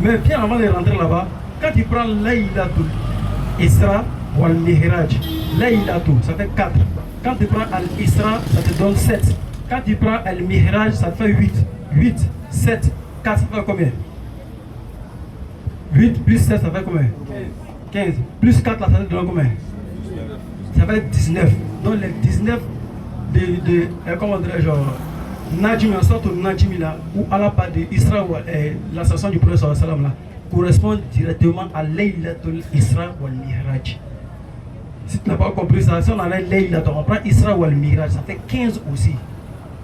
Mais bien avant de rentrer là-bas, quand tu prends Laylatul Isra ou Al-Mihraj, Laylatul, ça fait 4. Quand tu prends Al-Isra, ça te donne 7. Quand tu prends Al-Mihraj, ça te fait 8. 8, 7, 4, ça fait combien? 8 plus 7, ça fait combien? 15. Plus 4, là, ça te donne combien? Ça fait 19. Donc les 19 comment dirais-je, Najmi, en sorte Najmi là, où Allah parle d'Isra ou l'ascension du prophète sallam là, correspond directement à Laylatul Isra ou al-Mihraj. Si tu n'as pas compris ça, si on enlève Laylatul, on prend Isra ou al-Mihraj, ça fait 15 aussi.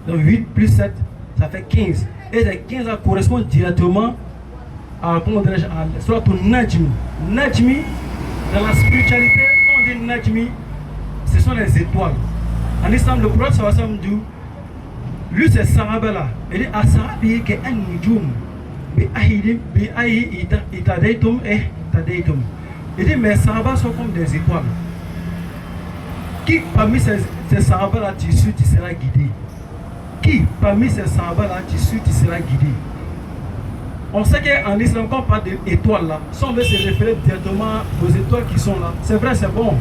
Donc 8 plus 7, ça fait 15. Et ces 15 là correspondent directement à, comment dirais-je, à Suratul Najmi. Najmi, dans la spiritualité, quand on dit Najmi, ce sont les étoiles. En islam, le prophète sallam dit, lui c'est Sahaba là, il dit Asahabi ke an nujum bi ahi itadaytum tadaytum. Il dit mes Sahaba sont comme des étoiles. Qui parmi ces Sahaba là tu seras guidé? Qui parmi ces Sahaba là tu seras guidé? On sait qu'en islam, quand on parle d'étoiles là, si on veut se référer directement aux étoiles qui sont là, c'est vrai, c'est bon,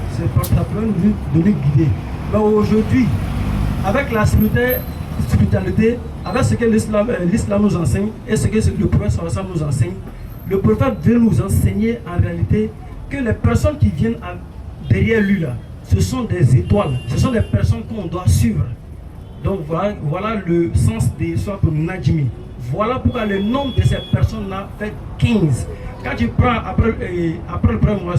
ça peut nous donner guider. Mais aujourd'hui, avec la spiritualité, avec ce que l'islam nous enseigne et ce que le prophète nous enseigne, le prophète veut nous enseigner en réalité que les personnes qui viennent derrière lui là, ce sont des étoiles, ce sont des personnes qu'on doit suivre. Donc voilà le sens des sortes de Najmi. Voilà pourquoi le nombre de ces personnes-là fait 15. Quand tu prends après le premier mois,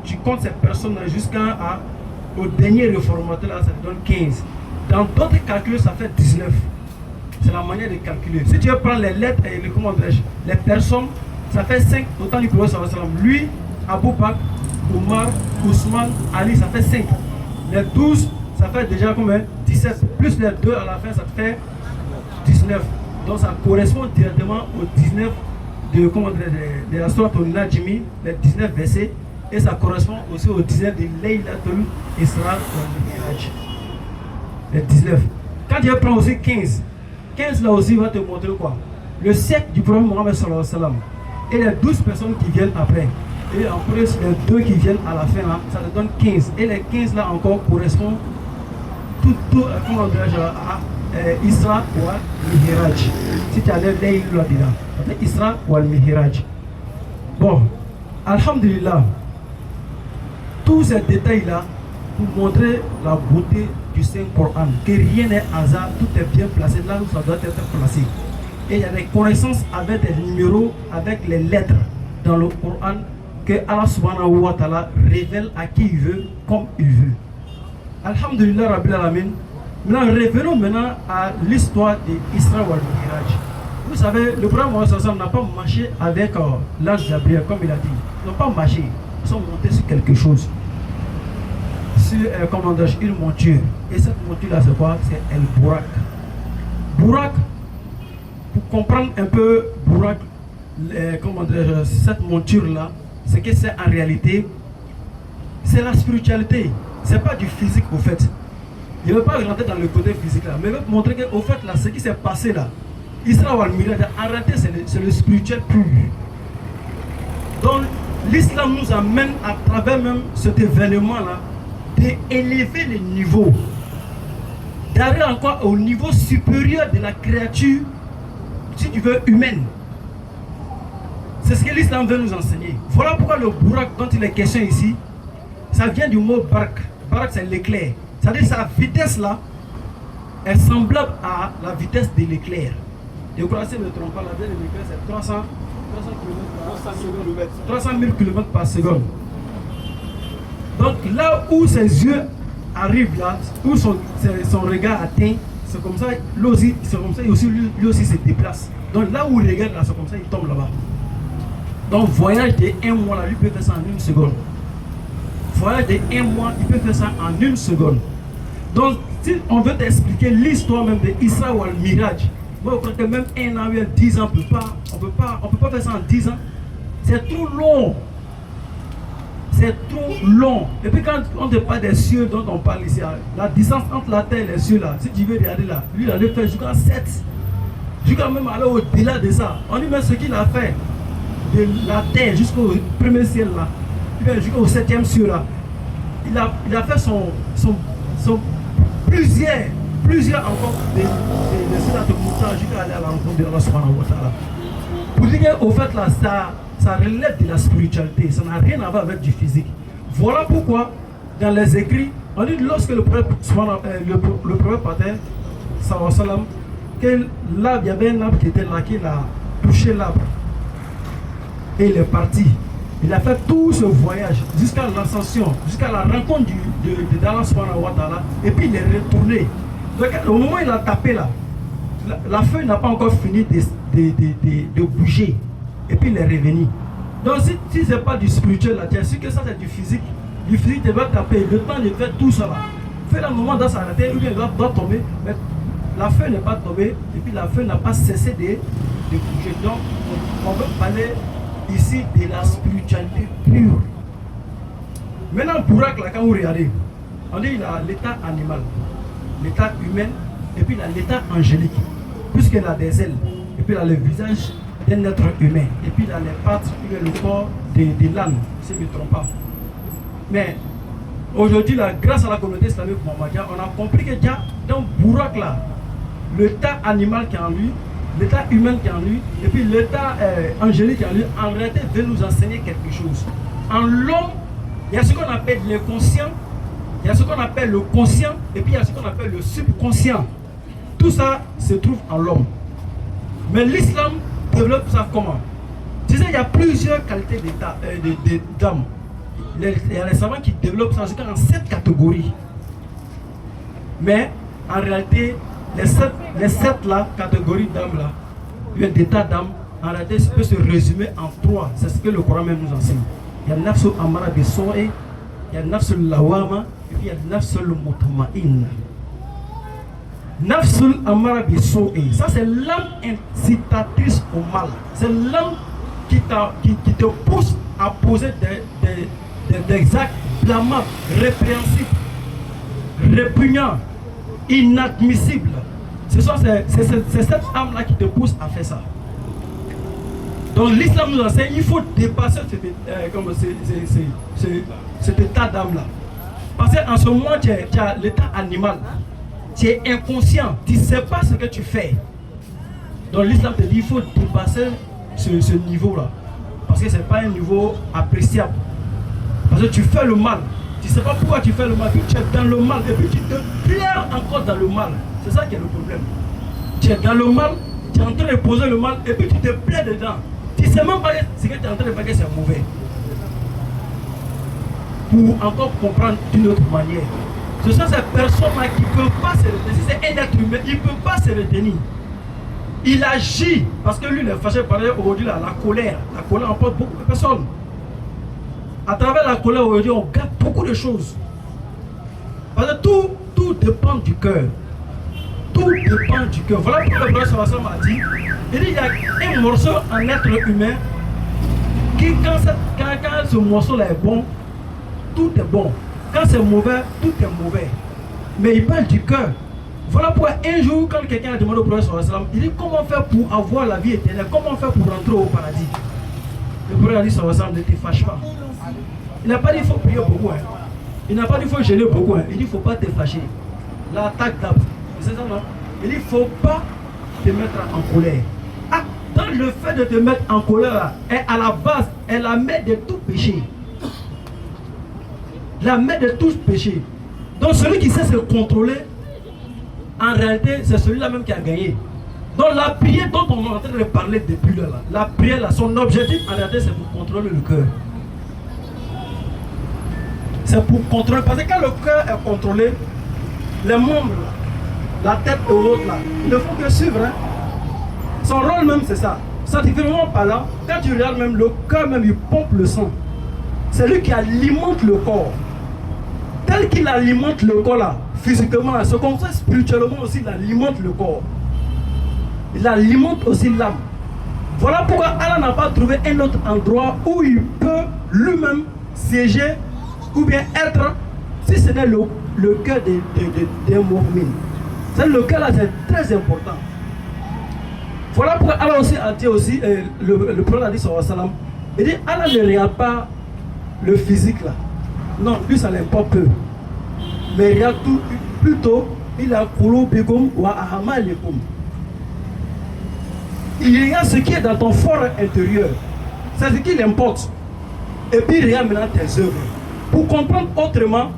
tu comptes ces personnes-là jusqu'au dernier réformateur, là, ça te donne 15. Dans d'autres calculs, ça fait 19. C'est la manière de calculer. Si tu veux prendre les lettres et les personnes, ça fait 5 au temps du prophète. Lui, Abou Bakr, Omar, Ousmane, Ali, ça fait 5. Les 12, ça fait déjà combien? 17. Plus les 2 à la fin, ça te fait 19. Donc ça correspond directement aux 19 de la sourate Al-Najmi, les 19 versets, et ça correspond aussi aux 19 de Laylatul Isra wal-Mi'raj. Les 19. Quand tu prends aussi 15, 15 là aussi va te montrer quoi? Le siècle du prophète Mohammed sallallahu alayhi wa sallam et les 12 personnes qui viennent après. Et en plus les 2 qui viennent à la fin là, ça te donne 15. Et les 15 là encore correspondent comment dirais-je, à Isra ou al-Mihraj. Si tu enlèves les îles là-dedans, ça fait Isra ou al-Mihraj. Bon, alhamdulillah, tous ces détails-là pour montrer la beauté du Saint-Coran, que rien n'est hasard, tout est bien placé là où ça doit être placé. Et il y a des connaissances avec des numéros, avec les lettres dans le Coran que Allah subhanahu wa ta'ala révèle à qui il veut, comme il veut. Alhamdulillah Rabbil Alamin. Maintenant, revenons maintenant à l'histoire d'Isra wal Mi'raj. Vous savez, le prophète Mohammed n'a pas marché avec l'ange Gabriel, comme il a dit. Ils n'ont pas marché, ils sont montés sur quelque chose. Sur une monture. Et cette monture-là, c'est quoi? C'est El Bourak. Bourak, pour comprendre un peu Bourak, cette monture-là, c'est que c'est en réalité, c'est la spiritualité. C'est pas du physique au fait. Je ne veux pas rentrer dans le côté physique là, mais je veux montrer qu'au fait là, ce qui s'est passé là, Isra wal Mi'raj, en réalité c'est le spirituel pur. Donc l'islam nous amène à travers même cet événement là, d'élever le niveau, d'arriver encore au niveau supérieur de la créature, si tu veux, humaine. C'est ce que l'islam veut nous enseigner. Voilà pourquoi le Bourak dont il est question ici, ça vient du mot Barak. Barak c'est l'éclair. C'est-à-dire sa vitesse là est semblable à la vitesse de l'éclair. Je crois que si je ne me trompe pas, la vitesse de l'éclair c'est 300 000 km par seconde. Donc là où ses yeux arrivent là, où son regard atteint, c'est comme ça, lui aussi se déplace. Donc là où il regarde là, c'est comme ça, il tombe là-bas. Donc voyage de 1 mois là, lui peut faire ça en 1 seconde. Voyage de 1 mois, il peut faire ça en 1 seconde. Donc, si on veut t'expliquer l'histoire même de Isra ou al-Mi'raj, moi je crois que même 1 an ou 10 ans, on peut pas faire ça en 10 ans. C'est trop long. C'est trop long. Et puis quand on te parle des cieux dont on parle ici, la distance entre la terre et les cieux là, si tu veux regarder là, lui il allait faire jusqu'à 7. Jusqu'à même aller au-delà de ça. On dit même ce qu'il a fait. de la terre jusqu'au premier ciel là, jusqu'au septième ciel là. Il a fait son plusieurs encore de cela de montage jusqu'à aller à la rencontre de Allah subhanahu wa ta'ala. Pour dire qu'au fait là, ça relève de la spiritualité, ça n'a rien à voir avec du physique. Voilà pourquoi dans les écrits, on dit lorsque le prophète partait, que l'arbre, il y avait un arbre qui était là, qu'il a touché l'arbre. Et il est parti. Il a fait tout ce voyage jusqu'à l'ascension, jusqu'à la rencontre d'Allah subhanahu wa ta'ala. Et puis il est retourné. Donc au moment où il a tapé là, la feuille n'a pas encore fini de bouger. Et puis il est revenu. Donc si ce n'est pas du spirituel là, tu es sûr que ça c'est du physique. Du physique, tu vas taper. Le temps de faire tout ça là. Fait un moment dans s'arrêter, ou bien il doit tomber. Mais la feuille n'est pas tombée. Et puis la feuille n'a pas cessé de bouger. Donc on veut parler ici de la spiritualité pure. Maintenant, Bourak, là, quand vous regardez, on dit qu'il a l'état animal, l'état humain, et puis il a l'état angélique, puisqu'il a des ailes, et puis il a le visage d'un être humain, et puis il a les pattes, il a le corps de l'âne, si je ne me trompe pas. Mais aujourd'hui, là, grâce à la communauté islamique Mohammedia, on a compris que dans Bourak, là, l'état animal qui est en lui, l'état humain qui est en lui, et puis l'état angélique qui est en lui, en réalité, veut nous enseigner quelque chose. En l'homme, il y a ce qu'on appelle l'inconscient, il y a ce qu'on appelle le conscient, et puis il y a ce qu'on appelle le subconscient. Tout ça se trouve en l'homme. Mais l'islam développe ça comment? Tu sais, il y a plusieurs qualités d'âme. Il y a les savants qui développent ça en 7 catégories. Mais en réalité, les sept catégories d'âme là, d'état d'âme, en réalité, ça peut se résumer en 3. C'est ce que le Coran même nous enseigne. Il y a nafsul amara bisoe, il y a nafsul lawama, et puis il y a nafsul mutma'in. Nafsul amara bisoe, ça c'est l'âme incitatrice au mal. C'est l'âme qui te pousse à poser des actes blâmables, répréhensibles, répugnants, inadmissibles. C'est cette âme-là qui te pousse à faire ça. Donc l'islam nous enseigne, il faut dépasser cet état d'âme-là. Parce qu'en ce moment, tu as l'état animal. Tu es inconscient, tu ne sais pas ce que tu fais. Donc l'islam te dit, il faut dépasser ce niveau-là. Parce que ce n'est pas un niveau appréciable. Parce que tu fais le mal. Tu ne sais pas pourquoi tu fais le mal. Puis tu es dans le mal et puis tu te plais encore dans le mal. C'est ça qui est le problème. Tu es dans le mal, tu es en train de poser le mal et puis tu te plais dedans. Tu ne sais même pas ce que tu es en train de faire, que c'est mauvais. Pour encore comprendre d'une autre manière. Ce sont ces personnes-là qui ne peuvent pas se retenir. Si c'est un être humain, il ne peut pas se retenir. Il agit, parce que lui, il est fâché par aujourd'hui, la colère. La colère emporte beaucoup de personnes. À travers la colère, aujourd'hui, on garde beaucoup de choses. Parce que tout dépend du cœur. Tout dépend du cœur. Voilà pourquoi le prophète sallallahu alayhi wa sallam a dit, il dit, il y a un morceau en être humain qui, quand ce morceau-là est bon, tout est bon. Quand c'est mauvais, tout est mauvais. Mais il parle du cœur. Voilà pourquoi un jour, quand quelqu'un a demandé au prophète sallallahu alayhi wa sallam, il dit, comment faire pour avoir la vie éternelle? Comment faire pour rentrer au paradis? Le prophète a dit sallallahu alayhi wa sallam, ne te fâche pas. Il n'a pas dit qu'il faut prier beaucoup. Hein. Il n'a pas dit qu'il faut gêner beaucoup. Hein. Il dit qu'il ne faut pas te fâcher. L'attaque d'âme. C'est ça, non? Il dit qu'il ne faut pas te mettre en colère. Ah, dans le fait de te mettre en colère, est à la base, est la mère de tout péché. La mère de tout péché. Donc celui qui sait se contrôler, en réalité, c'est celui-là même qui a gagné. Donc la prière dont on est en train de parler depuis là, la prière, là, son objectif en réalité, c'est pour contrôler le cœur. C'est pour contrôler. Parce que quand le cœur est contrôlé, les membres, la tête et l'autre, là, ils ne font que suivre. Hein. Son rôle même, c'est ça. Scientifiquement parlant, quand tu regardes même, le cœur même, il pompe le sang. C'est lui qui alimente le corps. Tel qu'il alimente le corps, là, physiquement, c'est comme ça, spirituellement aussi, il alimente le corps. Il alimente aussi l'âme. Voilà pourquoi Allah n'a pas trouvé un autre endroit où il peut lui-même siéger ou bien être, si ce n'est le cœur des musulmans. Le cœur là, c'est très important. Voilà pourquoi Allah aussi a dit aussi, le prophète a dit sallallahu alayhi wa sallam, il dit Allah ne regarde pas le physique là. Non, lui ça l'importe peu. Mais il regarde tout, plutôt, il a qulubikum wa a'malikum. Il regarde ce qui est dans ton fort intérieur. C'est ce qui l'importe. Et puis il regarde maintenant tes œuvres. Pour comprendre autrement,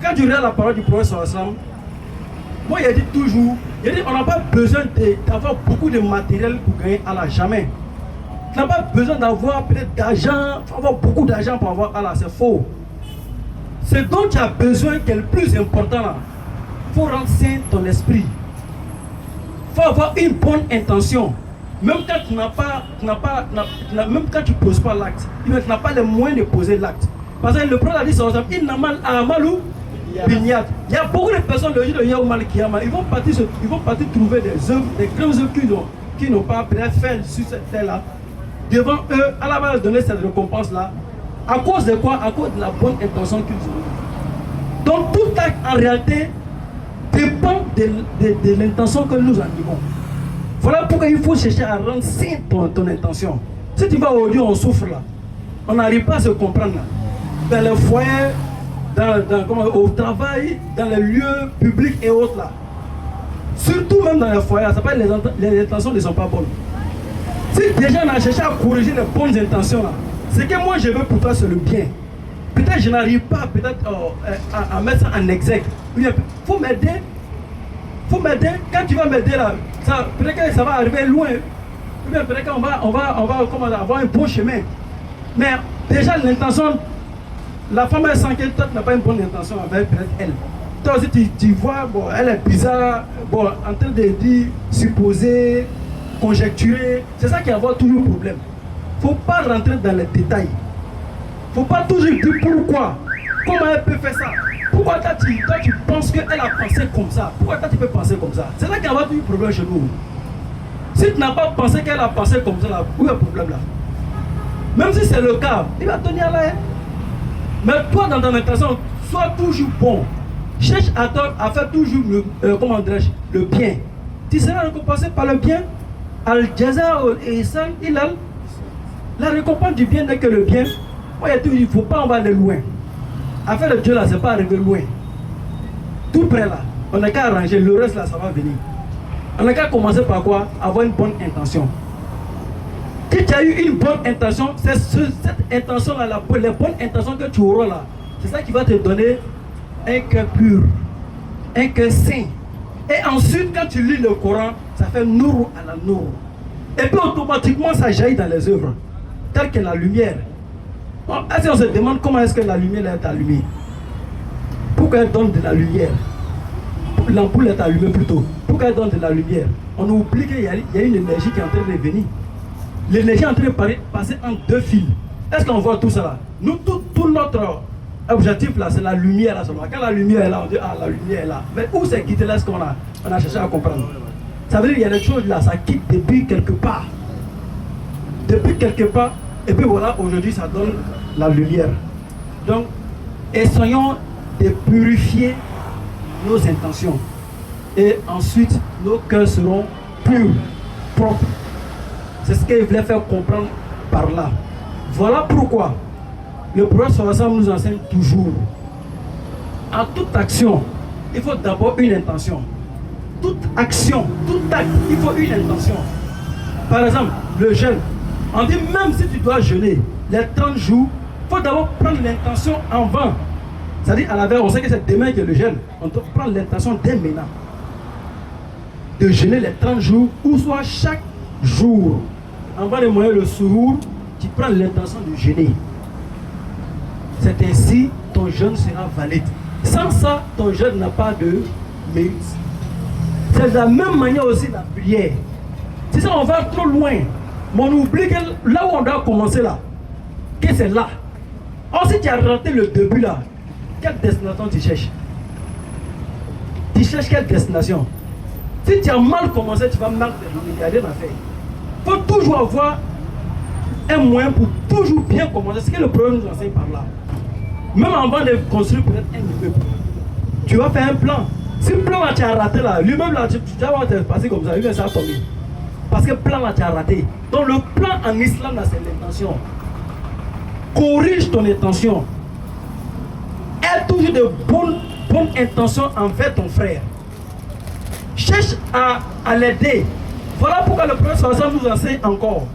quand tu regardes la parole du prophète sallallahu alayhi wa sallam, moi il a dit toujours, il a dit on n'a pas besoin d'avoir beaucoup de matériel pour gagner Allah, jamais. Tu n'as pas besoin d'avoir peut-être d'argent, il faut avoir beaucoup d'argent pour avoir Allah, c'est faux. Ce dont tu as besoin qui est le plus important là, il faut rendre sain ton esprit. Il faut avoir une bonne intention. Même quand tu n'as pas, même quand tu ne poses pas l'acte, tu n'as pas les moyens de poser l'acte. Parce que le prophète a dit ça, il n'a mal à Amalou. Il y a beaucoup de personnes le jour de Yaoumal Kiyama, ils vont partir trouver des œuvres, des grandes œuvres qui n'ont pas fait sur cette terre-là. Devant eux, à la base donner cette récompense-là. À cause de quoi? À cause de la bonne intention qu'ils ont. Donc tout acte en réalité dépend de l'intention que nous animons. Voilà pourquoi il faut chercher à rendre sain ton intention. Si tu vas aujourd'hui, on souffre là. On n'arrive pas à se comprendre là. Dans les foyers, au travail, dans les lieux publics et autres là. Surtout même dans les foyers, ça s'appelle les intentions ne sont pas bonnes. Si déjà on a cherché à corriger les bonnes intentions là, ce que moi je veux pour toi c'est le bien. Peut-être je n'arrive pas à mettre ça en exergue. Il faut m'aider. Faut m'aider. Quand tu vas m'aider là, peut-être que ça va arriver loin. Ou bien peut-être qu'on va avoir un bon chemin. Mais déjà l'intention, la femme elle sent que toi tu n'as pas une bonne intention avec peut-être elle. Toi aussi tu vois, bon, elle est bizarre, bon, en train de dire, supposer, conjecturer. C'est ça qui va avoir toujours problème. Il ne faut pas rentrer dans les détails. Il ne faut pas toujours dire pourquoi. Comment elle peut faire ça? Pourquoi toi tu penses qu'elle a pensé comme ça? Pourquoi toi tu peux penser comme ça? C'est là qu'il y a toujours problème chez nous. Si tu n'as pas pensé qu'elle a pensé comme ça, là, où est le problème là? Même si c'est le cas, il va tenir là. Mais toi dans ton intention, sois toujours bon. Cherche à faire toujours le bien. Tu seras récompensé par le bien. Al-Jaza al-Ihsan ilal. La récompense du bien n'est que le bien. Moi, il ne faut pas en aller loin. Affaire de Dieu là, c'est pas arriver loin. Tout près là, on n'a qu'à arranger, le reste là, ça va venir. On n'a qu'à commencer par quoi? Avoir une bonne intention. Si tu as eu une bonne intention, c'est cette intention là, les bonnes intentions que tu auras là, c'est ça qui va te donner un cœur pur, un cœur saint. Et ensuite, quand tu lis le Coran, ça fait nourou à la nourou. Et puis automatiquement, ça jaillit dans les œuvres, telle que la lumière. Est-ce qu'on se demande comment est-ce que la lumière est allumée? Pourquoi elle donne de la lumière? L'ampoule est allumée plutôt. Pourquoi elle donne de la lumière? On oublie qu'il y a une énergie qui est en train de venir. L'énergie est en train de passer en deux fils. Est-ce qu'on voit tout ça là? Nous, tout notre objectif là, c'est la lumière là seulement. Quand la lumière est là, on dit ah la lumière est là. Mais où c'est quitté là ce qu'on a cherché à comprendre? Ça veut dire qu'il y a des choses là, ça quitte depuis quelque part. Depuis quelque part, et puis voilà, aujourd'hui ça donne la lumière. Donc, essayons de purifier nos intentions. Et ensuite, nos cœurs seront purs, propres. C'est ce qu'il voulait faire comprendre par là. Voilà pourquoi le prophète sallallahu alayhi wa sallam nous enseigne toujours. En toute action, il faut d'abord une intention. Toute action, tout acte, il faut une intention. Par exemple, le jeûne. On dit même si tu dois jeûner les 30 jours, il faut d'abord prendre l'intention en vain. C'est-à-dire à la veille, on sait que c'est demain que le jeûne. On doit prendre l'intention dès maintenant de jeûner les 30 jours, ou soit chaque jour. Avant de manger le sourd, tu prends l'intention de jeûner. C'est ainsi ton jeûne sera valide. Sans ça, ton jeûne n'a pas de mérite. C'est de la même manière aussi la prière. Si ça on va trop loin, mais on oublie que là où on doit commencer là, que c'est là. Or si tu as raté le début là, quelle destination tu cherches? Tu cherches quelle destination? Si tu as mal commencé, tu vas mal terminer. Il y a des affaires. Il faut toujours avoir un moyen pour toujours bien commencer. C'est ce que le prophète nous enseigne par là. Même avant de construire peut-être un immeuble, tu vas faire un plan. Si le plan là, tu as raté là, lui-même là, tu vas te passer comme ça, lui-même ça va tomber. Parce que le plan là, tu as raté. Donc le plan en islam, là, c'est l'intention. Corrige ton intention. Aie toujours de bonnes intentions envers ton frère. Cherche à l'aider. Voilà pourquoi le prophète nous enseigne encore.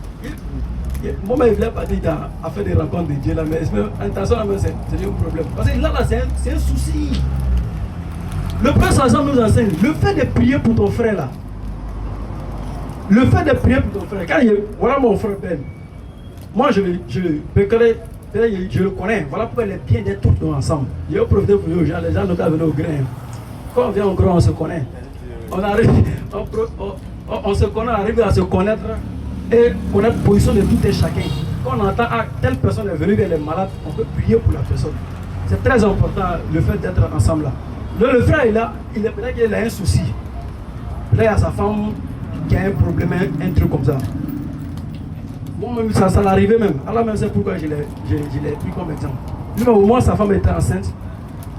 Moi, je ne voulais pas dire à faire des rencontres de Dieu là, mais l'intention là, c'est un problème. Parce que là, c'est un souci. Le prophète nous enseigne le fait de prier pour ton frère là. Le fait de prier pour ton frère. Quand voilà mon frère Ben. Moi, je le connais. Voilà pourquoi il est bien d'être tous ensemble. Il a profité pour les gens n'ont pas venu au grain. Quand on vient au grain, on se connaît. On arrive, on se connaît, on arrive à se connaître et connaître la position de tout et chacun. Quand on entend telle personne est venue, elle est malade, on peut prier pour la personne. C'est très important le fait d'être ensemble là. Le frère il est peut-être qu'il a un souci. Là, il y a sa femme qui a un problème, un truc comme ça. Bon, même ça l'arrivait même. Alors même c'est pourquoi je l'ai pris comme exemple. Lui, au moins sa femme était enceinte.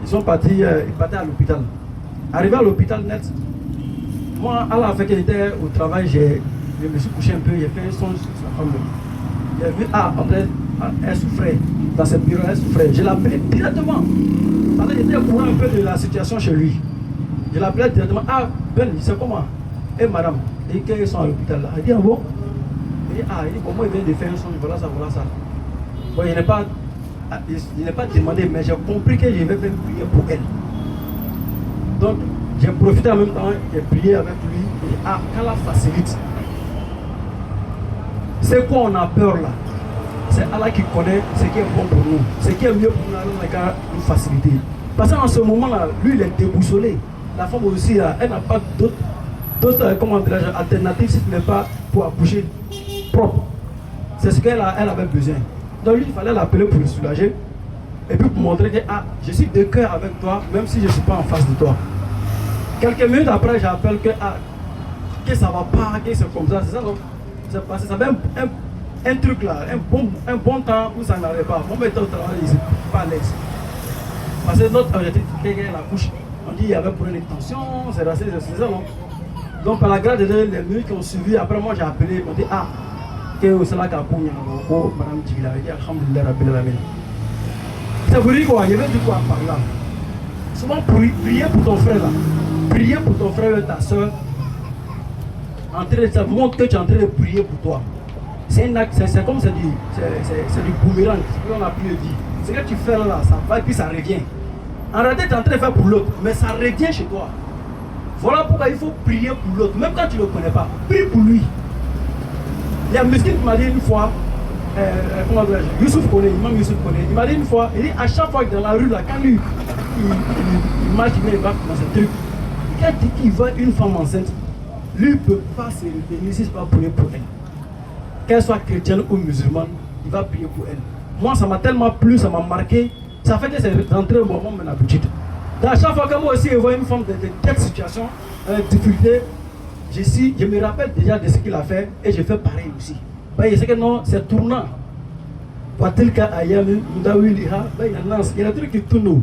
Ils sont partis, ils partaient à l'hôpital. Arrivé à l'hôpital net, moi, à la fin qu'il était au travail, je me suis couché un peu, j'ai fait un songe sur sa femme. J'ai vu, elle souffrait. Dans cette bureau, elle souffrait. Je l'appelais directement. Parce que j'étais au courant un peu de la situation chez lui. Je l'appelais directement. Ah, Ben, c'est comment? Et madame, et qu'ils sont à l'hôpital là. Elle dit, ah bon? Il dit, bon, moi, il vient de faire un songe, voilà ça, voilà ça. Bon, il n'est pas demandé, mais j'ai compris que je vais même prier pour elle. Donc, j'ai profité en même temps, j'ai prié avec lui. Et quand la facilite, c'est quoi on a peur là? C'est Allah qui connaît ce qui est bon pour nous. Ce qui est mieux pour nous, on a nous faciliter. Parce qu'en ce moment-là, lui, il est déboussolé. La femme aussi, elle n'a pas d'autres alternatives si ce n'est pas pour accoucher propre. C'est ce qu'elle avait besoin. Donc lui, il fallait l'appeler pour le soulager. Et puis pour montrer que je suis de cœur avec toi, même si je ne suis pas en face de toi. Quelques minutes après, j'appelle que ça ne va pas, que c'est comme ça. C'est ça, donc. C'est passé, ça fait un truc là, un bon temps où ça n'allait pas. Mon méthode au travail, il n'est pas à l'aise. Parce que notre objectif, c'est la couche. On dit qu'il y avait pour une intention, c'est ça, non? Donc par la grâce de Dieu, les minutes qui ont suivi, après moi j'ai appelé, on dit que c'est là qu'il y a Madame Djigila, elle dit Alhamdulillah Rabbil Alamin. Ça vous dit quoi? Il y avait du quoi par là. Souvent prier pour ton frère là, prier pour ton frère et ta soeur. Ça montre que tu es en train de prier pour toi. C'est comme c'est du boomerang, c'est ce qu'on a pu le dire. Ce que tu fais là, ça va et puis ça revient. En réalité, tu es en train de faire pour l'autre, mais ça revient chez toi. Voilà pourquoi il faut prier pour l'autre, même quand tu ne le connais pas. Prie pour lui. Il y a un mesquin qui m'a dit une fois, Youssouf connaît, Imam Youssouf connaît, il m'a dit une fois, il dit à chaque fois que dans la rue, là, quand lui, il marche, il va dans ce truc, quand il dit qu'il voit une femme enceinte, lui ne peut pas se retenir si ce n'est pas prier pour elle. Qu'elle soit chrétienne ou musulmane, il va prier pour elle. Moi, ça m'a tellement plu, ça m'a marqué, ça fait que c'est rentré au moment de mon habitude. À chaque fois que moi aussi je vois une femme de telle situation, difficulté, je me rappelle déjà de ce qu'il a fait et je fais pareil aussi. Je sais que non, c'est tournant. Il y a des trucs qui tournent.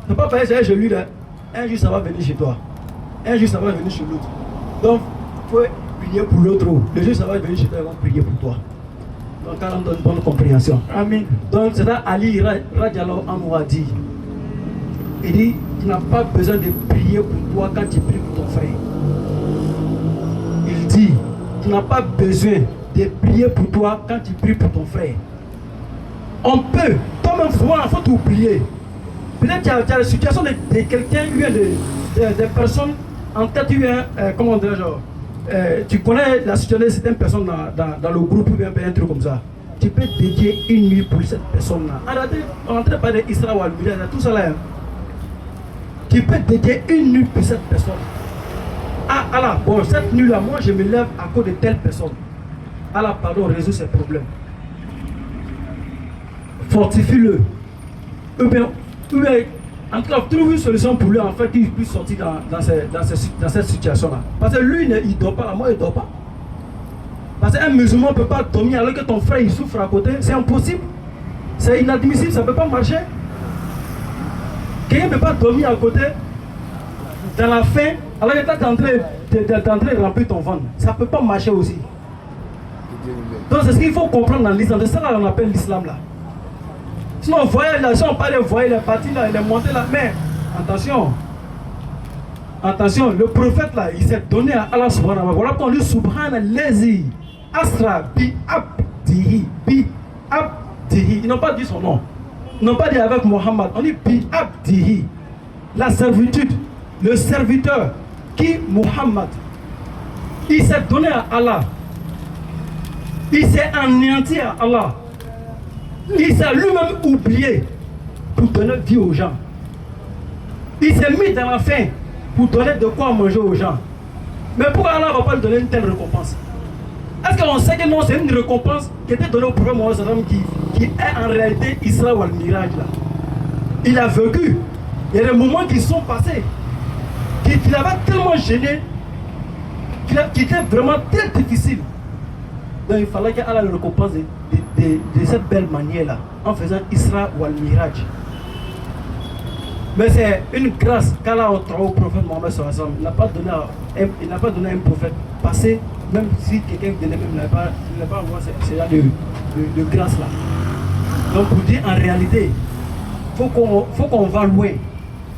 Ce n'est pas pareil, c'est chez lui là. Un jour ça va venir chez toi. Un jour ça va venir chez l'autre. Donc, il faut prier pour l'autre. Le jour ça va venir chez toi, ils vont prier pour toi. Donc, quand on donne une bonne compréhension. Amen. Donc, c'est là Ali Radiallahu Anhu a dit. Il dit, tu n'as pas besoin de prier pour toi quand tu pries pour ton frère. Il dit, tu n'as pas besoin de prier pour toi quand tu pries pour ton frère. On peut, toi-même, souvent, il faut t'oublier. Peut-être que tu as la situation de quelqu'un, des personnes en tête, comment dirais-je, tu connais la situation de certaines personnes dans le groupe ou bien un truc comme ça. Tu peux dédier une nuit pour cette personne-là. On est en train de parler d'Israël ou Al-Bidya, tout ça là. Tu peux dédier une nuit pour cette personne. Allah, bon, cette nuit-là, moi je me lève à cause de telle personne. Allah, pardon, résout ses problèmes. Fortifie-le. Ou bien, en tout cas, trouve une solution pour lui, en fait, qu'il puisse sortir dans cette situation-là. Parce que lui, il ne dort pas, moi, il ne dort pas. Parce qu'un musulman ne peut pas dormir alors que ton frère, il souffre à côté. C'est impossible. C'est inadmissible, ça ne peut pas marcher. Quelqu'un ne peut pas dormir à côté, dans la faim, alors que tu es en train de remplir ton ventre. Ça ne peut pas marcher aussi. Donc c'est ce qu'il faut comprendre dans l'islam. C'est ça là qu'on appelle l'islam là. Sinon on voyait là, si on parlait, vous voyez, il est parti là, il est monté là. Mais attention, attention, le prophète là, il s'est donné à Allah subhanahu wa ta'ala. Voilà qu'on dit subhanallazi asra bi abdihi, bi abdihi. Ils n'ont pas dit son nom. Ils n'ont pas dit avec Mohammed. On dit bi abdihi. La servitude, le serviteur qui, Mohammed, il s'est donné à Allah. Il s'est anéanti à Allah. Il s'est lui-même oublié pour donner vie aux gens. Il s'est mis dans la faim pour donner de quoi manger aux gens. Mais pourquoi Allah ne va pas lui donner une telle récompense? Est-ce qu'on sait que non, c'est une récompense qui était donnée au prophète Mohammed qui est en réalité Isra ou Al-Miraj là. Il a vécu. Il y a des moments qui sont passés, qu'il avait tellement gêné, qui était vraiment très difficile. Donc il fallait qu'Allah le récompense de cette belle manière-là, en faisant Isra ou Al-Miraj. Mais c'est une grâce qu'Allah a octroyée au prophète Mohammed sallallahu alayhi wa sallam. Il n'a pas donné à un prophète passé, même si quelqu'un de lui-même n'a pas avoir ce genre de grâce-là. Donc pour dire en réalité, faut qu'on va loin.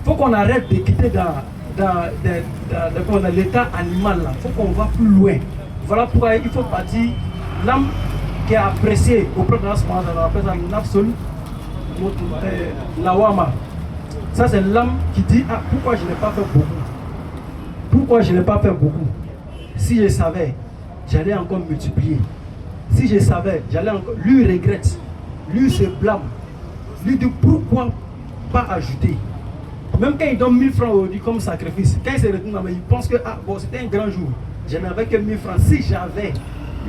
Il faut qu'on arrête de quitter dans l'état animal là. Il faut qu'on va plus loin. Voilà pourquoi il faut partir. L'âme qui est appréciée auprès de Allah, on appelle ça Nafsul Lawama. Ça c'est l'âme qui dit pourquoi je n'ai pas fait beaucoup. Pourquoi je n'ai pas fait beaucoup. Si je savais, j'allais encore multiplier. Si je savais, j'allais encore. Lui regrette. Lui se blâme. Lui dit pourquoi pas ajouter. Même quand il donne 1000 francs au dit comme sacrifice, quand il se retourne, il pense que c'était un grand jour. Je n'avais que 1000 francs. Si j'avais,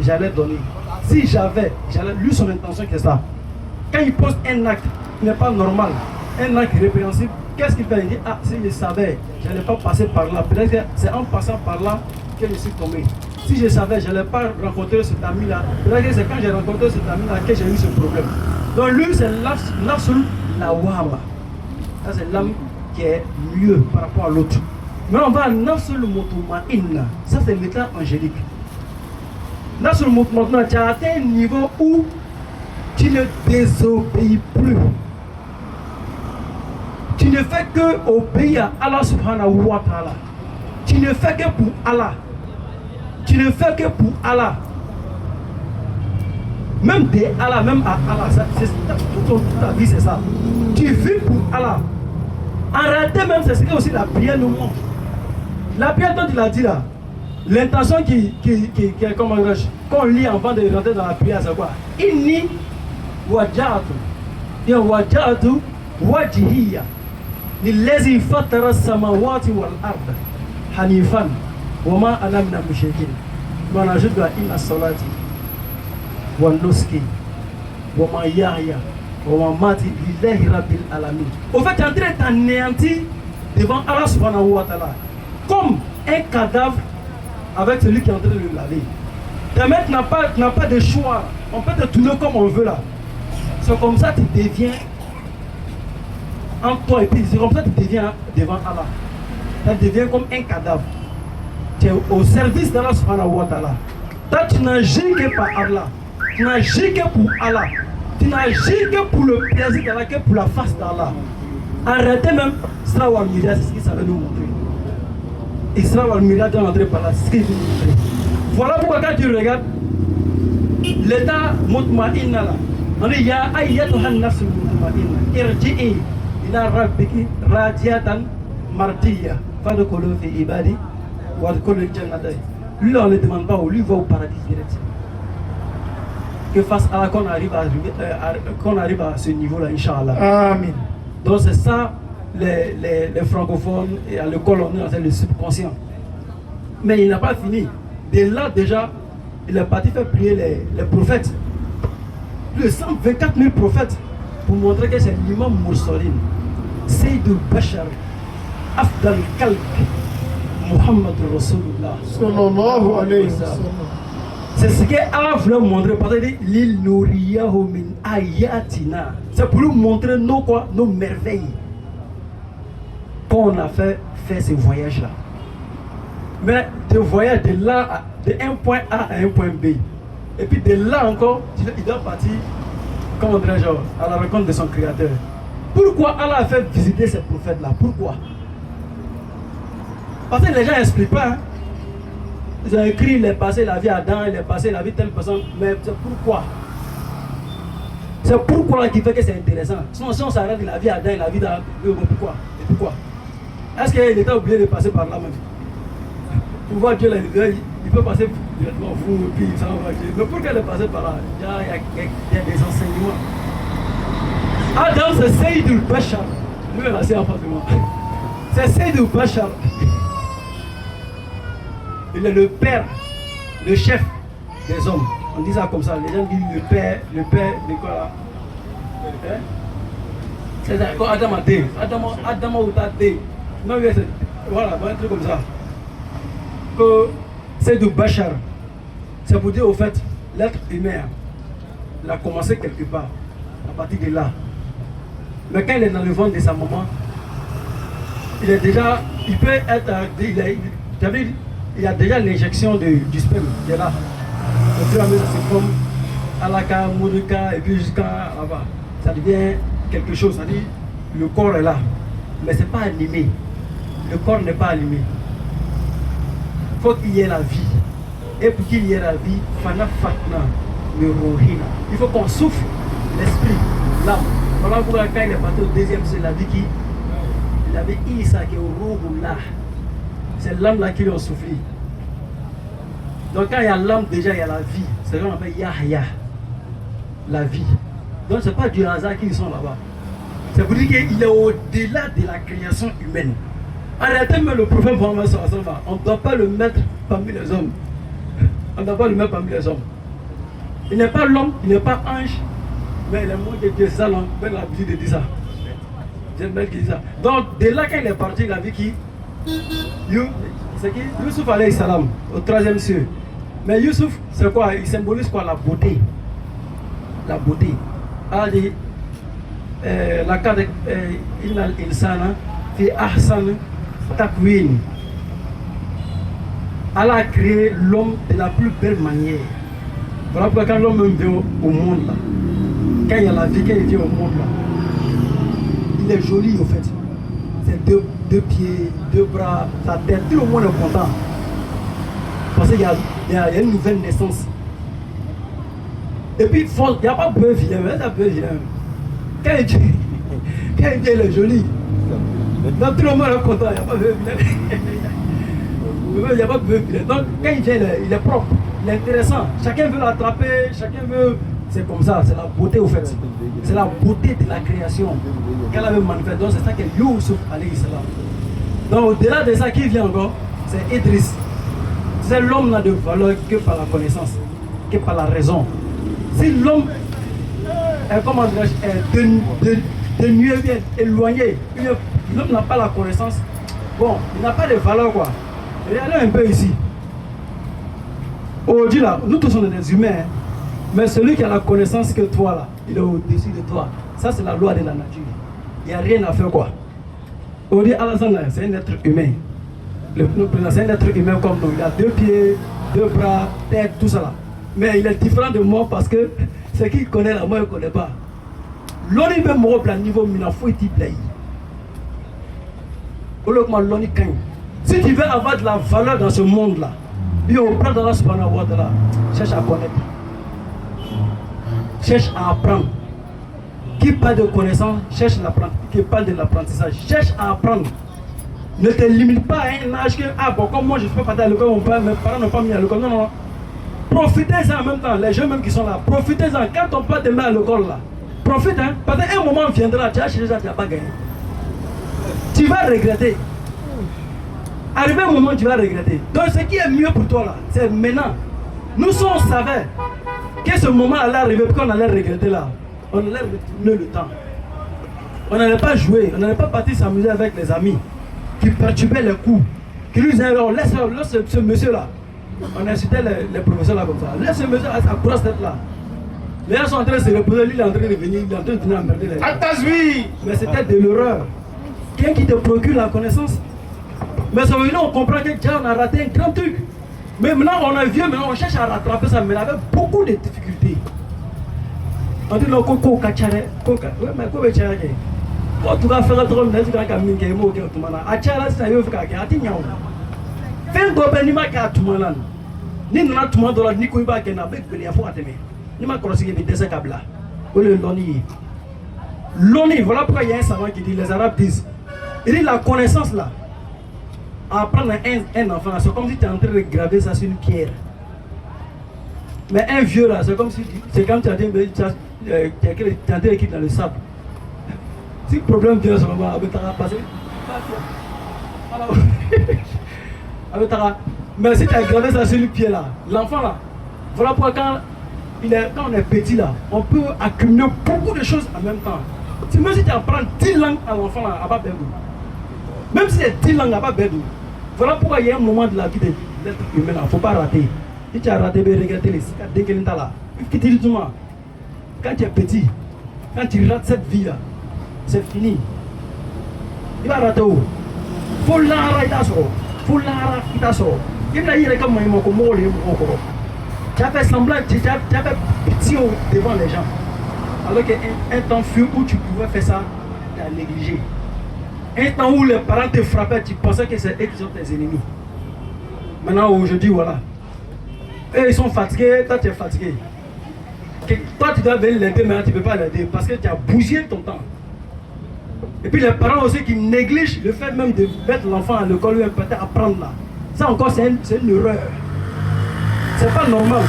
j'allais donner. Si j'avais, lui son intention c'est ça. Quand il pose un acte qui n'est pas normal, un acte répréhensible, qu'est-ce qu'il fait? Il dit si je savais, je n'allais pas passer par là. Peut-être que c'est en passant par là que je suis tombé. Si je savais, je n'allais pas rencontrer cet ami-là. Peut-être que c'est quand j'ai rencontré cet ami-là que j'ai eu ce problème. Donc lui, c'est l'absolu lawama. Ça c'est l'âme qui est mieux par rapport à l'autre. Mais on va à Nafsul Mutma'inna. Ça c'est l'état angélique. Nafsul Mutma'inna, tu as atteint un niveau où tu ne désobéis plus. Tu ne fais que obéir à Allah subhanahu wa ta'ala. Tu ne fais que pour Allah. Tu ne fais que pour Allah. Même de Allah, même à Allah, toute ta vie c'est ça. Tu vis pour Allah. En réalité même, c'est ce que aussi la prière nous montre. La prière dont il a dit là, l'intention qu'on lit avant de rentrer dans la prière, c'est quoi? Inni wajjahtu wajhiya lillazi fatara as-samawati wal arda hanifan wa ma ana minal mushrikin. On ajoute là inna salati wa nuski wa ma yahya wa ma mati lillahi rabbil alamin. Au fait, tu es en train de t'anéantir devant Allah subhanahu wa ta'ala comme un cadavre avec celui qui est en train de le laver. Ta maître n'a pas de choix. On peut te tourner comme on veut là. C'est comme ça que tu deviens en toi et puis c'est comme ça que tu deviens devant Allah. Tu deviens comme un cadavre. Tu es au service d'Allah subhanahu wa ta'ala. Toi tu n'agis que par Allah. Tu n'agis que pour Allah. Tu n'agis que pour le plaisir d'Allah, que pour la face d'Allah. Arrêtez même Isra ou Al-Miraj, c'est ce qu'il savait nous montrer. Isra ou Al-Miraj doit entrer par là, c'est ce qu'il veut nous montrer. Voilà pourquoi quand tu regardes l'état mutma'inna là, on dit ya ayyatuha an-nafsul mutma'inna irji'i ila rabbiki radiyatan mardiyya fadkhulu fi ibadi wadkhulul jannata. Lui on ne demande pas, lui va au paradis direct. Que face à qu'on arrive à ce niveau-là, Inch'Allah. Amen. Donc c'est ça, les francophones et à l'école on est dans le subconscient. Mais il n'a pas fini. Dès là déjà, il est parti faire prier les prophètes. Plus de 124 000 prophètes pour montrer que c'est l'imam Moussaline. Seydou Bachar, Afdal Kalk, Muhammad Rasulullah. Sallallahu alayhi wa sallam. C'est ce qu'Allah voulait montrer parce qu'il dit l'île Nouriyahu min ayatina. C'est pour nous montrer nos merveilles. Quand on a fait ce voyage là. Mais de voyage de là de un point A à un point B. Et puis de là encore, il doit partir, comment dirais-je, à la rencontre de son créateur. Pourquoi Allah a fait visiter ces prophètes-là? Pourquoi? Parce que les gens n'expliquent pas. Hein. Ils ont écrit, il est passé la vie à Adam, il est passé la vie de telle personne. Mais c'est pourquoi? C'est pourquoi qui fait que c'est intéressant. Sinon, si on s'arrête de la vie à Adam et la vie d'Adam, pourquoi? Et pourquoi? Est-ce qu'il était obligé de passer par là même? Pour voir Dieu, il peut passer directement au fond, puis il s'en va Dieu. Mais pourquoi il est passé par là? Il y a des enseignements. Adam, c'est Sayyidul Bachar. Lui, il est assis en face de moi. C'est Sayyidul Bachar. Il est le père, le chef des hommes. On dit ça comme ça. Les gens disent le père de quoi là? Hein? C'est ça, quand Adam a dit. Adam a dit. Non, voilà, un truc comme ça. Que c'est du Bachar. C'est pour dire au fait, l'être humain, il a commencé quelque part, à partir de là. Mais quand il est dans le ventre de sa maman, il est déjà, il peut être, il y a déjà l'injection du sperme qui est là. Au fur et à mesure, c'est comme Alaka, Moudika, et puis jusqu'à là-bas. Ça devient quelque chose, ça dit, le corps est là, mais ce n'est pas animé. Le corps n'est pas animé. Il faut qu'il y ait la vie. Et pour qu'il y ait la vie, Fana Fatna, le Rohina. Il faut qu'on souffle l'esprit, l'âme. Voilà pourquoi quand il est parti au deuxième, c'est la vie qui. Il avait Isa qui est au Rohullah. C'est l'âme là qui lui a soufflé. Donc quand il y a l'âme, déjà il y a la vie. C'est ce qu'on appelle Yahya. La vie. Donc ce n'est pas du hasard qu'ils sont là-bas. C'est pour dire qu'il est au-delà de la création humaine. En réalité, même le prophète Mohammed, on ne doit pas le mettre parmi les hommes. On ne doit pas le mettre parmi les hommes. Il n'est pas l'homme, il n'est pas ange, mais il est moins de Dieu. C'est ça, l'homme. Ben l'habitude de dire ça. J'aime bien qu'il dit ça. Donc, de là, quand il est parti, il a vu qui? C'est qui? Youssouf alayhi salam, au 3e cieux. Mais Youssouf, c'est quoi? Il symbolise quoi? La beauté. La beauté. Allah dit, la carte Innal insana fi ahsan takwin. Allah a créé l'homme de la plus belle manière. Voilà pourquoi quand l'homme vient au monde là, quand il y a la vie, quand il vient au monde là, il est joli au fait. C'est deux pieds, 2 bras, sa tête, tout le monde est content. Parce qu'il y a une nouvelle naissance. Et puis il n'y a pas de vilain, il y a peu vilain. Quand il vient, il est joli. Donc tout le monde est content, il n'y a pas de vilain. Il n'y a pas de vilain. Donc quand il vient, il est propre, il est intéressant. Chacun veut l'attraper, chacun veut. C'est comme ça, c'est la beauté au fait. C'est la beauté de la création qu'elle avait manifestée. Donc c'est ça que Youssouf alayhi salam. Donc au-delà de ça, qui vient encore? C'est Idriss. C'est l'homme n'a de valeur que par la connaissance, que par la raison. Si l'homme est, comment dirais-je, dénué, bien éloigné, l'homme n'a pas la connaissance, bon, il n'a pas de valeur quoi. Regardez un peu ici. Aujourd'hui là, nous tous sommes des humains, hein, mais celui qui a la connaissance que toi là, il est au-dessus de toi. Ça c'est la loi de la nature. Il n'y a rien à faire quoi. Aujourd'hui, Alassane, c'est un être humain. Le président, c'est un être humain comme nous. Il a 2 pieds, 2 bras, tête, tout ça là. Mais il est différent de moi parce que ce qu'il connaît là, moi je ne connais pas. L'oni veut me reprendre niveau mina faut y plaire. Si tu veux avoir de la valeur dans ce monde là, il prend dans la subhanahu wa ta'ala, cherche à connaître. Cherche à apprendre. Qui parle de connaissance, cherche l'apprentissage. Qui parle de l'apprentissage, cherche à apprendre. Ne te limite pas à un âge que, ah bon, comme moi je ne peux pas partir à l'école, mes parents n'ont pas mis à l'école. Non, non. Profitez-en en même temps, les jeunes même qui sont là, profitez-en. Quand ton père te met à l'école là, profite, hein, parce qu'un moment viendra, tu as cherché ça, tu n'as pas gagné. Tu vas regretter. Arrivé un moment, tu vas regretter. Donc ce qui est mieux pour toi là, c'est maintenant. Nous sommes, on savait que ce moment allait arriver, puis qu'on allait regretter là. On allait retourner le temps. On n'allait pas jouer, on n'allait pas partir s'amuser avec les amis qui perturbaient les coups, qui lui disaient, oh, laisse ce monsieur là. On incitait les professeurs là comme ça. Laisse ce monsieur à sa grosse tête là. Les gens sont en train de se reposer, lui il est en train de venir, il est en train de venir emmerder les gens. Mais c'était de l'erreur. Quelqu'un qui te procure la connaissance. Mais ça veut dire on comprend que déjà on a raté un grand truc. Mais maintenant, on est vieux, maintenant on cherche à rattraper ça, mais avec beaucoup de difficultés. On dit non, Koko Kachare, Koka, ouais, mais Kobe Chare. Quand tu vas faire un truc, tu vas faire un truc, tu vas faire un truc, tu vas faire un truc, tu vas faire un truc, tu vas faire un truc, ni nana tuma dɔ la ni ko i b'a kɛ na a bɛ gɛlɛya fo ka tɛmɛ ni ma kɔlɔsi i bɛ dɛsɛ ka bila o de ye lɔnni ye lɔnni voilà pourquoi il y a un savant qui dit les arabes disent il dit la connaissance là apprendre un enfant c'est comme si tu es en train de graver ça sur une pierre mais un vieux là c'est comme si c'est comme tu es en train d'écrire dans le sable si le problème vient seulement avec ta passer avec ta. Mais si tu as gravé ça sur le pied là, l'enfant là, voilà pourquoi quand on est petit là, on peut accumuler beaucoup de choses en même temps. Même si tu apprends 10 langues à l'enfant là, à pas perdre. Même si c'est 10 langues à pas perdre. Voilà pourquoi il y a un moment de la vie de l'être humain là, il ne faut pas rater. Si tu as raté, regarde les dès que tu es là, il faut que quand tu es petit, quand tu rates cette vie là, c'est fini. Il va rater où? Il faut l'arrêter ça. Il faut l'arrêter ça. Tu as fait semblant, tu as fait petit devant les gens. Alors qu'un temps fut où tu pouvais faire ça, tu as négligé. Un temps où les parents te frappaient, tu pensais que c'est eux qui sont tes ennemis. Maintenant, aujourd'hui, voilà. Eux, ils sont fatigués, toi, tu es fatigué. Toi, tu dois venir l'aider, mais tu ne peux pas l'aider parce que tu as bougé ton temps. Et puis les parents aussi qui négligent le fait même de mettre l'enfant à l'école ou peut-être apprendre là. Ça encore c'est une erreur. C'est pas normal.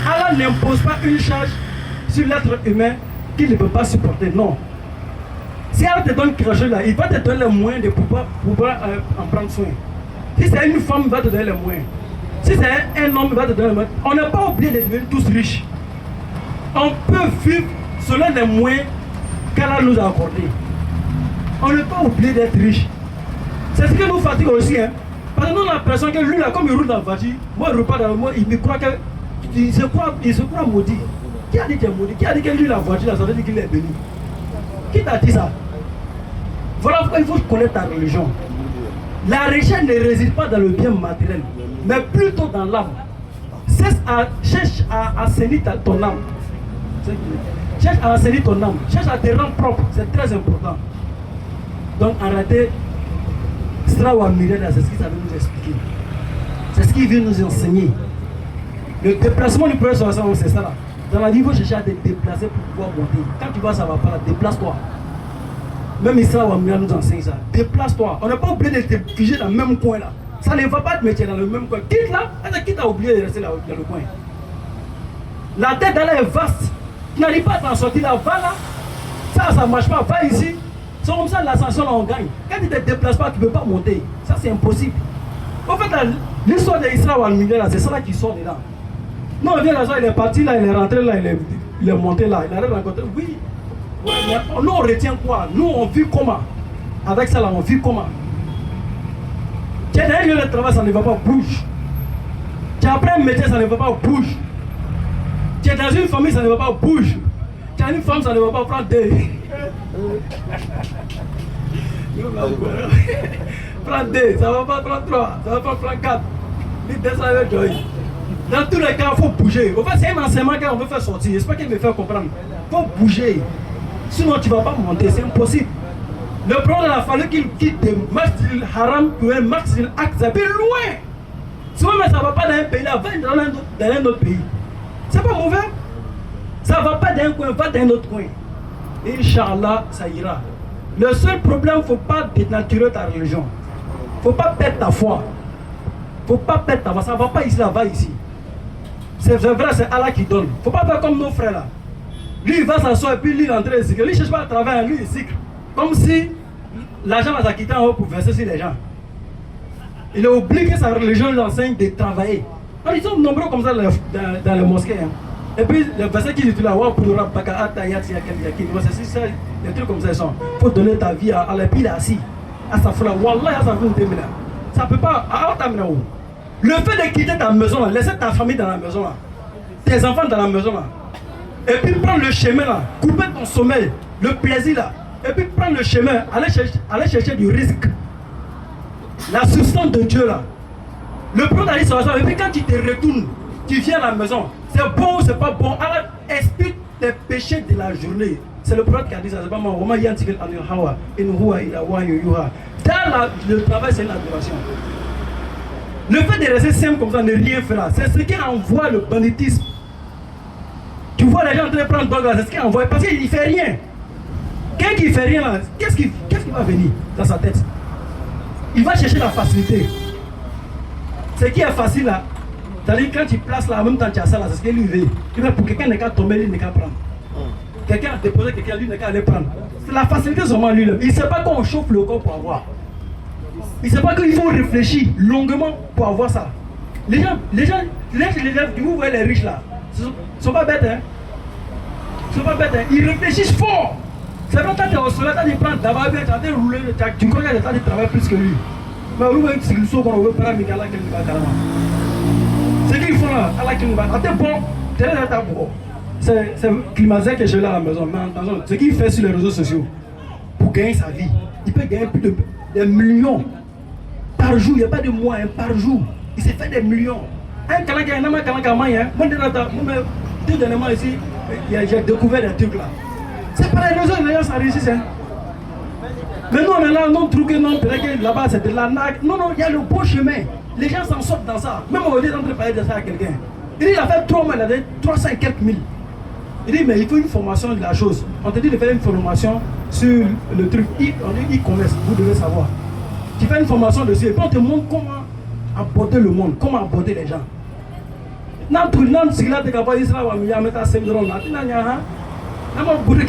Allah n'impose pas une charge sur l'être humain qu'il ne peut pas supporter. Non. Si Allah te donne quelque chose là, il va te donner les moyens de pouvoir en prendre soin. Si c'est une femme, il va te donner les moyens. Si c'est un homme, il va te donner les moyens. On n'est pas obligé de devenir tous riches. On peut vivre selon les moyens qu'Allah nous a accordés. On n'est pas obligé d'être riche. C'est ce qui nous fatigue aussi. Hein. Parce que nous on a l'impression que lui là, comme il roule dans la voiture, moi je repars dans moi, il me croit qu'il se croit maudit. Qui a dit qu'il est maudit? Qui a dit que lui la voiture là, ça veut dire qu'il est béni? Qui t'a dit ça? Voilà pourquoi il faut connaître ta religion. La richesse ne réside pas dans le bien matériel, mais plutôt dans l'âme. Cherche à assainir ton âme. Cherche à assainir ton âme. Cherche à te rendre propre. C'est très important. Donc arrêtez. Srawa Mirada, c'est ce qu'il savait nous expliquer. C'est ce qu'il vient nous enseigner. Le déplacement du prophète, c'est ça là. Dans la vie, il faut chercher à te déplacer pour pouvoir monter. Quand tu vois ça va pas là, déplace-toi. Même Srawa Mirada nous enseigne ça. Déplace-toi. On n'est pas obligé de te figer dans le même coin là. Ça ne va pas te mettre dans le même coin. Quitte là, qui t'a oublié de rester là dans le coin? La tête là est vaste. Tu n'arrives pas à t'en sortir là, va là. Ça ne marche pas, va ici. C'est comme ça l'ascension là on gagne. Quand tu ne te déplaces pas, tu ne peux pas monter. Ça c'est impossible. En fait, l'histoire d'Isra ou Al-Mila, c'est ça là qui sort dedans. Non, il est parti là, il est rentré là, il est monté là, il a rencontré. Oui. Ouais, mais nous on retient quoi? Nous on vit comment? Avec ça là, on vit comment? Tu as un lieu de travail, ça ne va pas, bouge. Tu as appris un métier, ça ne va pas, bouge. Tu es dans une famille, ça ne va pas, bouge. Tu as une femme, ça ne va pas, prendre des. Prends 2, ça va pas prendre 3, ça va pas prendre 4. Dans tous les cas, il faut bouger. En fait, c'est un enseignement qu'on veut faire sortir. J'espère qu'il me fait comprendre. Il faut bouger. Sinon, tu ne vas pas monter, c'est impossible. Le problème, il a fallu qu'il quitte le Masjid al-Haram pour un Masjid al-Aqsa. C'est loin. Sinon, mais ça ne va pas dans un pays, là, va dans un autre pays. C'est pas mauvais. Ça ne va pas d'un coin, va dans un autre coin. Inch'Allah, ça ira. Le seul problème, il ne faut pas dénaturer ta religion. Il ne faut pas perdre ta foi. Il ne faut pas perdre ta foi. Ça ne va pas ici, là, va ici. C'est vrai, c'est Allah qui donne. Il ne faut pas faire comme nos frères là. Lui, il va s'asseoir et puis lui, il est en train de zikr. Lui, il ne cherche pas à travers, lui, il zikr. Comme si l'argent les a quittés en haut pour verser sur les gens. Il a oublié que sa religion lui enseigne de travailler. Alors, ils sont nombreux comme ça dans les mosquées. Hein. Et puis, le verset qui dit là, c'est ça, les trucs comme ça, ils sont. Il faut donner ta vie à la pile assis. À sa foi, Wallah, ça ne peut pas. Le fait de quitter ta maison, là, laisser ta famille dans la maison, là, tes enfants dans la maison, là, et puis prendre le chemin, là, couper ton sommeil, le plaisir, là, et puis prendre le chemin, aller chercher du risque. La substance de Dieu, là, Le prophète a dit ça, et puis quand tu te retournes, tu viens à la maison, c'est bon ou c'est pas bon, alors explique tes péchés de la journée. C'est le prophète qui a dit ça, c'est pas moi. Dans le travail, c'est une adoration. Le fait de rester simple comme ça, ne rien faire, c'est ce qui envoie le banditisme. Tu vois les gens en train de prendre drogue là, c'est ce qui envoie, parce qu'il ne fait rien. Quelqu'un qui ne fait rien là, qu'est-ce qui va venir dans sa tête? Il va chercher la facilité. Ce qui est facile là, c'est-à-dire quand tu places là, en même temps tu as ça là, c'est ce qu'il lui veut. Pour quelqu'un n'est qu'à tomber, lui n'est qu'à prendre. Quelqu'un a déposé quelqu'un, lui n'est qu'à aller prendre. C'est la facilité seulement lui-même. Il ne sait pas qu'on chauffe le corps pour avoir. Il ne sait pas qu'il faut réfléchir longuement pour avoir ça. Les gens, vous voyez les riches là, ils ne sont pas bêtes, hein. Ils ne sont pas bêtes, hein. Ils réfléchissent fort. C'est vrai, quand tu es au soleil, tu prends d'abord, tu as été roulé, tu crois qu'il y a des gens qui travaillent plus que lui. Mais vous voyez, c'est le saut qu'on veut prendre, mais Allah qui nous va carrément. Ce qu'ils font là, Allah qui nous va. T'es bon, t'es là, t'es bon. C'est Climazer que j'ai là à la maison. Mais attention, ce qu'il fait sur les réseaux sociaux pour gagner sa vie, il peut gagner plus de des millions par jour. Il n'y a pas de mois, hein, par jour. Il s'est fait des millions. Un Kalaka, un Kalaka, moi, tout dernièrement ici, j'ai découvert des trucs là. C'est pas les réseaux, les gens ça réussit. Hein. Mais nous, on est là, non, truqué, non, peut-être là-bas c'est de l'arnaque. Non, non, il y a le beau chemin. Les gens s'en sortent dans ça. Même on est en train de parler de ça à quelqu'un. Il dit, il a fait 3 mois, il a fait 300 et quelques mille. Il dit, mais il faut une formation de la chose. On te dit de faire une formation sur le truc e-commerce, vous devez savoir. Tu fais une formation dessus et puis on te montre comment aborder le monde, comment aborder les gens. Non, tu n'as si là, tu n'as pas dit ça, tu n'as pas dit ça, tu n'as pas dit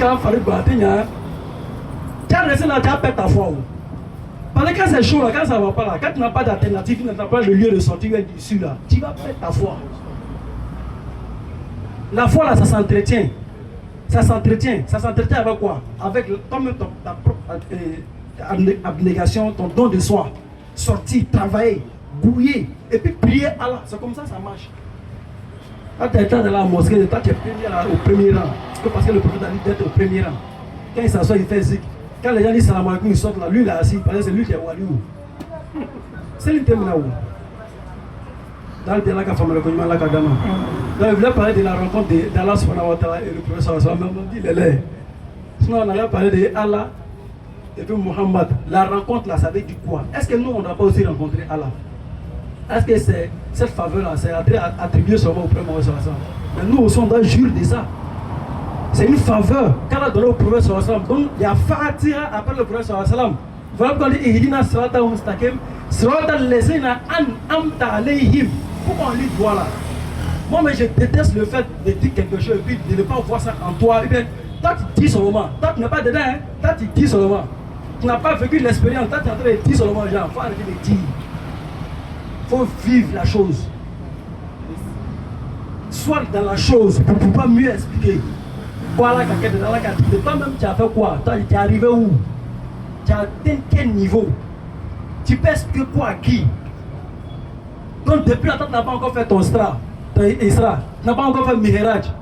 ça. Tu as resté là, tu as perdu ta foi. Parce que quand c'est chaud, là, quand ça ne va pas là, quand tu n'as pas d'alternative, tu n'as pas le lieu de sortie dessus là, tu vas perdre ta foi. La foi là, ça s'entretient. Ça s'entretient. Ça s'entretient avec quoi? Avec ta propre abnégation, ton don de soi. Sortir, travailler, bouiller, et puis prier Allah. C'est comme ça marche. Quand tu es dans la mosquée, toi tu es au premier rang. Parce que le prophète a dit d'être au premier rang. Quand il s'assoit, il fait zik. Quand les gens disent salam alaikum, ils sortent là, lui il est assis, parce que c'est lui qui est waliou. C'est l'intermédiaire là où. Dans le dialogue à Famara Konyama Lakagama. Donc il voulait parler de la rencontre d'Allah subhanahu wa ta'ala et le prophète sallallahu alayhi wa sallam. Il dit les. Sinon on allait parler de Allah et puis Muhammad. La rencontre là, ça veut dire quoi? Est-ce que nous on n'a pas aussi rencontré Allah? Est-ce que c'est cette faveur là, c'est attribué seulement au prophète sallallahu alayhi wa sallam? Mais nous aussi on doit jurer de ça. C'est une faveur qu'Allah donne au prophète sallallahu alayhi wa sallam. Donc il y a Fatiha après le prophète sallallahu alayhi wa sallam. Voilà pourquoi on dit Ihdina sirata mustaqim sirata allazina an'amta alayhim. Pourquoi on lit droit là? Moi, mais je déteste le fait de dire quelque chose et puis de ne pas voir ça en toi. Et bien, toi, tu dis seulement. Toi, tu n'es pas dedans. Hein? Toi, tu dis seulement. Tu n'as pas vécu l'expérience. Toi, tu es en train de dire seulement. Genre, il faut arrêter de dire. Il faut vivre la chose. Sois dans la chose pour pouvoir mieux expliquer. Voilà, toi-même, tu as fait quoi? Toi, tu es arrivé où? Tu as atteint quel niveau? Tu peux expliquer quoi à qui? Donc depuis longtemps, tu n'as pas encore fait ton Isra, tu n'as pas encore fait Mihraj.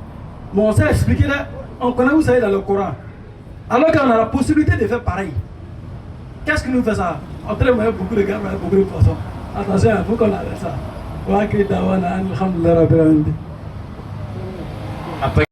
Mais on s'est expliqué là, on connaît où ça est dans le Coran. Alors qu'on a la possibilité de faire pareil. Qu'est-ce qui nous fait ça? On traite beaucoup de gars, beaucoup de poissons. Attention, il faut qu'on arrête ça.